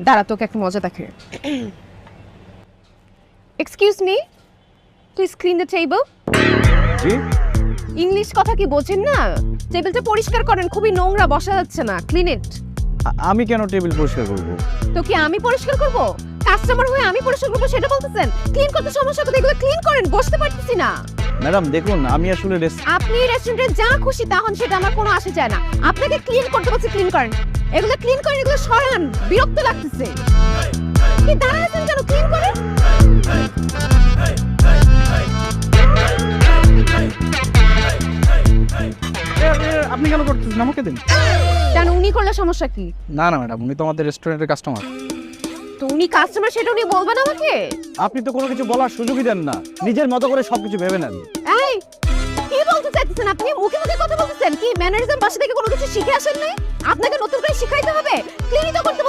দাঁড়া, তোকে একটা মজা দেখে। Excuse me, please clean the table. G English কথা কি বোঝেন না? টেবিলটা পরিষ্কার করেন, খুবই নোংরা, বসা যাচ্ছে না। Clean it. আমি কেন টেবিল পরিষ্কার করব? তো কি আমি পরিষ্কার করব? কাস্টমার হয়ে আমি পরিষ্কার করব সেটা বলতেছেন? ক্লিন করতে সমস্যা কোথায়? এগুলো ক্লিন করেন, বসতে পারতেছি না। ম্যাডাম দেখুন, আমি আসলে আপনি রেস্টুরেন্টে যা খুশি তা হন, সেটা আমার কোনো আসে যায় না। আপনাকে ক্লিন করতে বলছি, ক্লিন করেন। এগুলো ক্লিন করেন, এগুলো সরান, বিরক্ত লাগতেছে। কি দাঁড়ায় আছেন কেন? ক্লিন করেন। আপনি কেন করতেছেন? আমাকে দিন। কেন উনি করলে সমস্যা কি? না না ম্যাডাম, উনি তো আমাদের রেস্টুরেন্টের কাস্টমার। তো উনি কাস্টমার, সেটা উনি বলবেন আমাকে? আপনি তো কোনো কিছু বলার সুযোগই দেন না, নিজের মতো করে সবকিছু ভেবে নেন। এই, কি বলতে চাইতেছেন আপনি? মুখে মুখে কথা বলতেছেন? কি ম্যানারিজম বাসা থেকে কোনো কিছু শিখে আসেন নাই? আপনাকে নতুন করে শিখাইতে হবে? ক্লিনই তো করতে